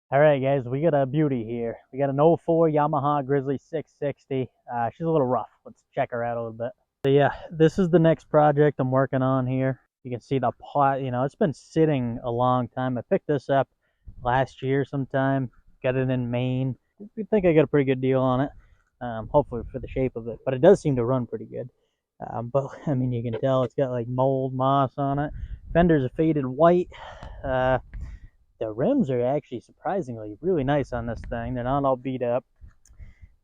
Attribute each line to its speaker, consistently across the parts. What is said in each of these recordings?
Speaker 1: All right, guys, we got a beauty here. We got an '04 Yamaha Grizzly 660. She's a little rough. Let's check her out a little bit. So yeah, this is the next project I'm working on here. You can see the pot, it's been sitting a long time. I picked this up last year sometime, got it in Maine. I think I got a pretty good deal on it, hopefully for the shape of it, but it does seem to run pretty good. But I mean, you can tell it's got like mold, moss on it. Fenders are faded white. The rims are actually surprisingly really nice on this thing. They're not all beat up.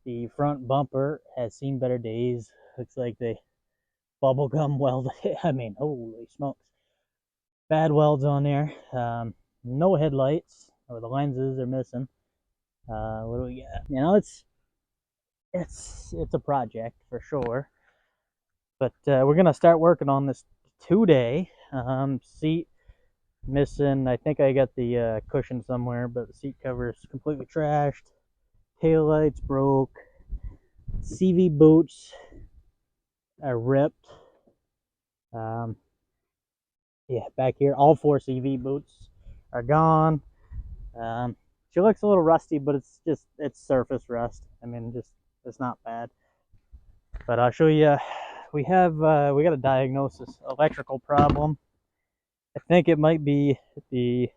Speaker 1: The front bumper has seen better days. Looks like they bubblegum welded it. I mean, holy smokes. Bad welds on there. No headlights, or the lenses are missing. What do we got? It's a project for sure. But we're gonna start working on this today. Seat missing. I think I got the cushion somewhere, but the seat cover is completely trashed. Tail lights broke. CV boots are ripped. Yeah, back here, all four CV boots are gone. She looks a little rusty, but it's surface rust. I mean, it's not bad. But I'll show you. We got a diagnosis electrical problem. I think it might be the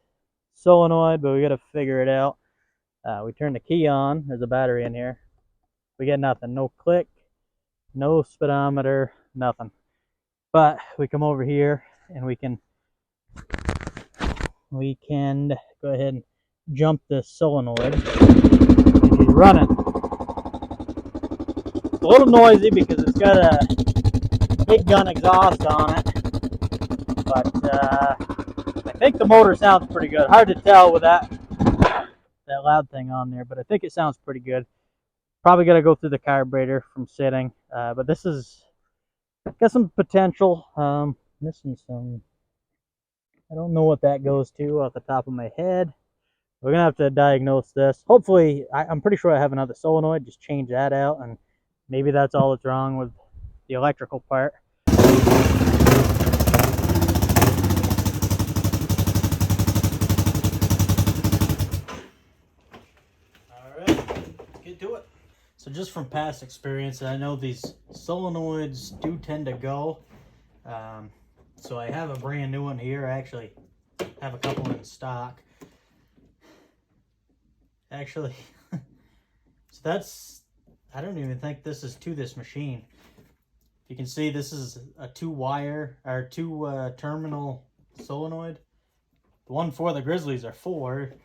Speaker 1: solenoid, but we got to figure it out. We turn the key on. There's a battery in here. We get nothing. No click, no speedometer, nothing. But we come over here and we can go ahead and jump this solenoid. And she's running. It's a little noisy because it's got a big gun exhaust on it. But I think the motor sounds pretty good. Hard to tell with that loud thing on there, but I think it sounds pretty good. Probably got to go through the carburetor from sitting, but this is got some potential. Missing some. I don't know what that goes to off the top of my head. We're gonna have to diagnose this. Hopefully, I'm pretty sure I have another solenoid. Just change that out, and maybe that's all that's wrong with the electrical part. Get to it. So just from past experience, I know these solenoids do tend to go. So I have a brand new one here. I actually have a couple in stock. Actually, so I don't even think this is to this machine. You can see this is a two terminal solenoid. The one for the Grizzlies are 4.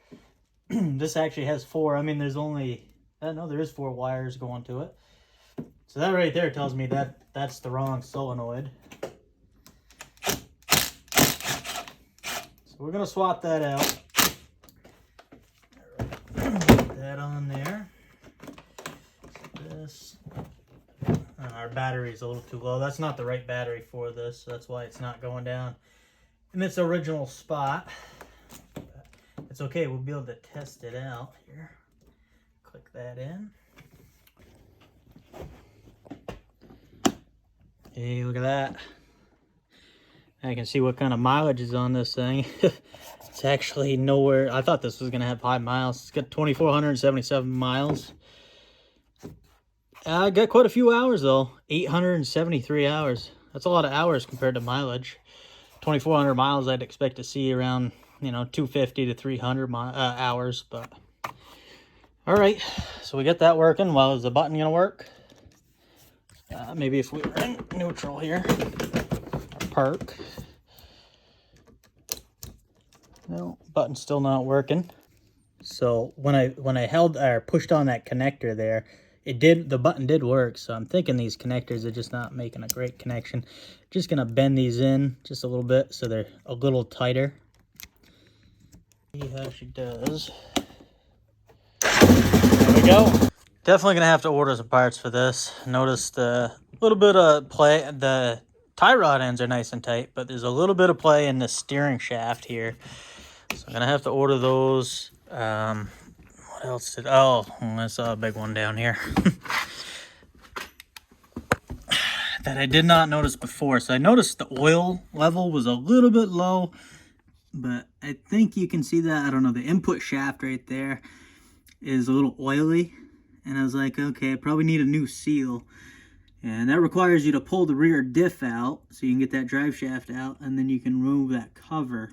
Speaker 1: This actually has 4. I mean, there is 4 wires going to it. So that right there tells me that that's the wrong solenoid. So we're gonna swap that out. Put that on there. This. Our battery is a little too low. That's not the right battery for this, so that's why it's not going down in its original spot. But it's okay. We'll be able to test it out here. Click that in. Hey, look at that. I can see what kind of mileage is on this thing. It's actually nowhere. I thought this was going to have high miles. It's got 2,477 miles. I got quite a few hours, though. 873 hours. That's a lot of hours compared to mileage. 2,400 miles, I'd expect to see around, 250 to 300 hours, but... All right, so we get that working. Well, is the button going to work? Maybe if we were in neutral here, or park. No, button's still not working. So when I held or pushed on that connector there, the button did work. So I'm thinking these connectors are just not making a great connection. Just gonna bend these in just a little bit so they're a little tighter. See how she does. There we go. Definitely gonna have to order some parts for this. Notice the little bit of play. The tie rod ends are nice and tight, but there's a little bit of play in the steering shaft here. So I'm gonna have to order those. What else I saw a big one down here that I did not notice before. So I noticed the oil level was a little bit low. but I think you can see that. I don't know, the input shaft right there is a little oily, and I was like, okay, I probably need a new seal. And that requires you to pull the rear diff out so you can get that drive shaft out, and then you can remove that cover.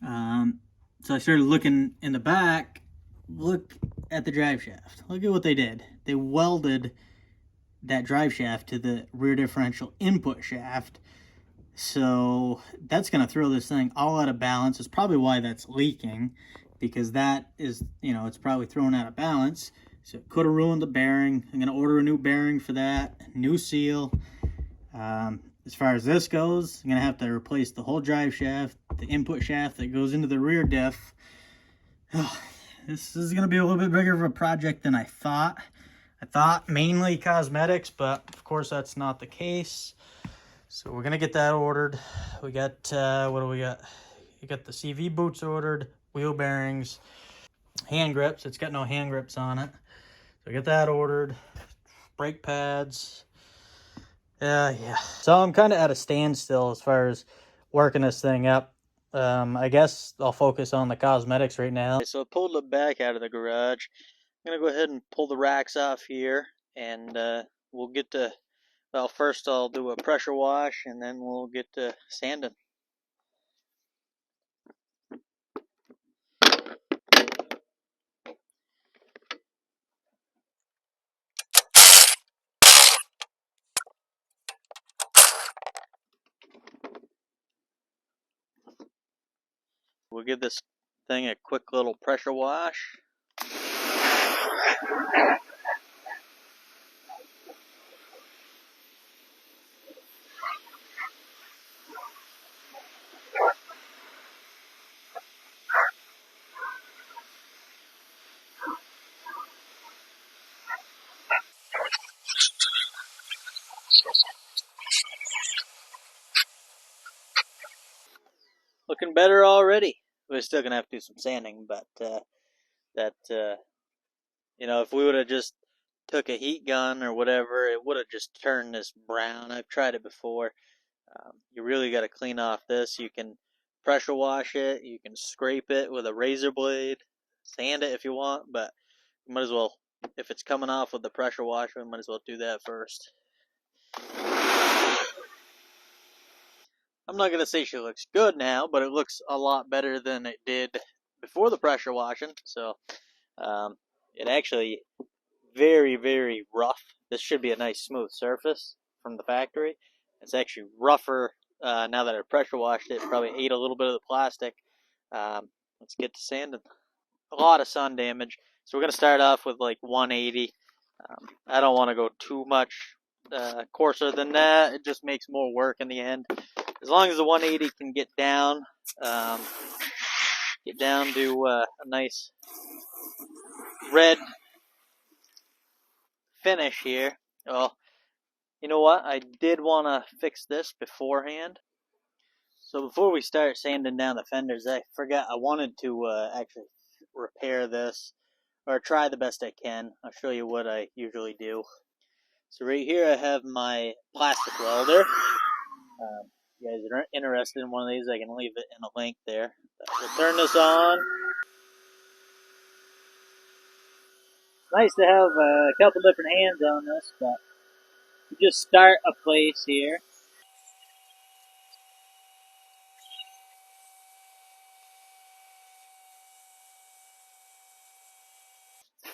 Speaker 1: So I started looking in the back. Look at the drive shaft. Look at what they did. They welded that drive shaft to the rear differential input shaft. So that's going to throw this thing all out of balance. It's probably why that's leaking, because that is, you know, it's probably thrown out of balance. So it could have ruined the bearing. I'm going to order a new bearing for that, new seal. As far as this goes, I'm going to have to replace the whole drive shaft, the input shaft that goes into the rear diff. Oh, this is going to be a little bit bigger of a project than I thought. I thought mainly cosmetics, but of course that's not the case. So we're going to get that ordered. We got, what do we got? We got the CV boots ordered, wheel bearings, hand grips. It's got no hand grips on it. So get that ordered. Brake pads. Yeah. So I'm kind of at a standstill as far as working this thing up. I guess I'll focus on the cosmetics right now. So I pulled it back out of the garage. I'm going to go ahead and pull the racks off here, and we'll get to, well, first I'll do a pressure wash, and then we'll get to sanding. We'll give this thing a quick little pressure wash. Looking better already. We're still gonna have to do some sanding, but you know, if we would have just took a heat gun or whatever, it would have just turned this brown. I've tried it before. You really got to clean off this. You can pressure wash it. You can scrape it with a razor blade, sand it if you want, but you might as well, if it's coming off with the pressure washer, we might as well do that first. I'm not going to say she looks good now, but it looks a lot better than it did before the pressure washing. So it actually very, very rough. This should be a nice smooth surface from the factory. It's actually rougher now that I pressure washed it. Probably ate a little bit of the plastic. Let's get to sanding. A lot of sun damage. So we're going to start off with like 180. I don't want to go too much coarser than that. It just makes more work in the end. As long as the 180 can get down to a nice red finish here. Well, you know what? I did want to fix this beforehand. So before we start sanding down the fenders, I forgot I wanted to actually repair this, or try the best I can. I'll show you what I usually do. So right here I have my plastic welder. If you guys are interested in one of these, I can leave it in a link there. We'll turn this on. It's nice to have a couple different hands on this, but you just start a place here.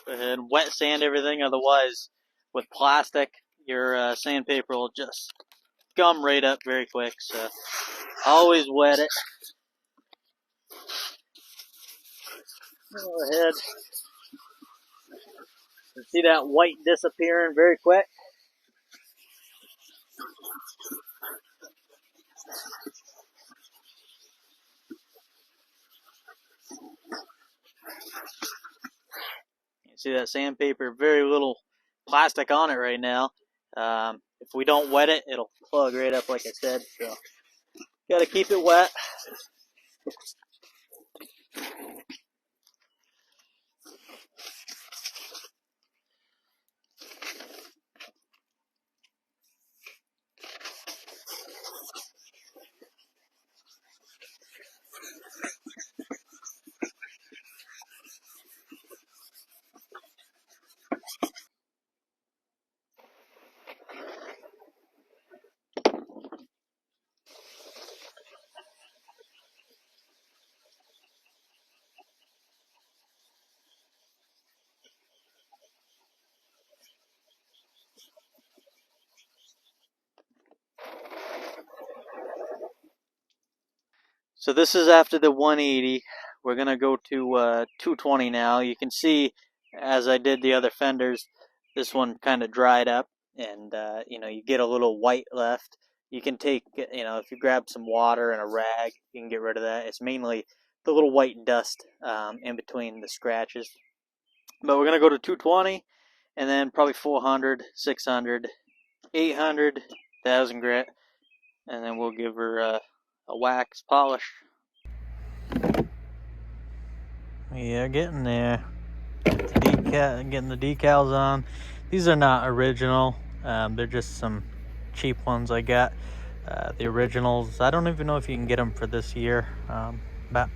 Speaker 1: Go ahead and wet sand everything, otherwise with plastic your sandpaper will just gum right up very quick, so always wet it. Go ahead. See that white disappearing very quick? You see that sandpaper, very little plastic on it right now. If we don't wet it, it'll plug right up like I said, so gotta keep it wet. So this is after the 180. We're gonna go to 220 now. You can see, as I did the other fenders, this one kind of dried up, and you get a little white left. You can take, if you grab some water and a rag, you can get rid of that. It's mainly the little white dust in between the scratches. But we're gonna go to 220, and then probably 400, 600, 800, 1,000 grit, and then we'll give her a wax polish. Yeah, getting there. Getting the decals on. These are not original. They're just some cheap ones I got. The originals, I don't even know if you can get them for this year, but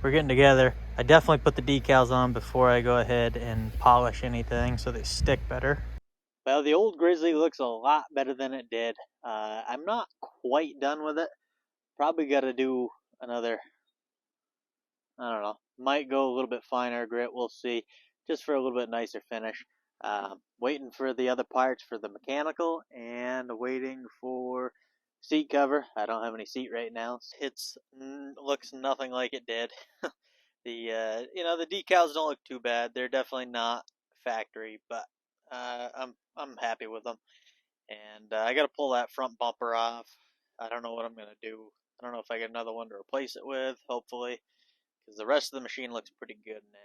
Speaker 1: we're getting together. I definitely put the decals on before I go ahead and polish anything so they stick better. Well, the old Grizzly looks a lot better than it did. I'm not quite done with it. Probably got to do another, I don't know, might go a little bit finer grit, we'll see, just for a little bit nicer finish. Waiting for the other parts for the mechanical, and waiting for seat cover. I don't have any seat right now. It's looks nothing like it did. The decals don't look too bad. They're definitely not factory, but I'm happy with them. And I got to pull that front bumper off. I don't know what I'm gonna do. I don't know if I get another one to replace it with. Hopefully, because the rest of the machine looks pretty good now.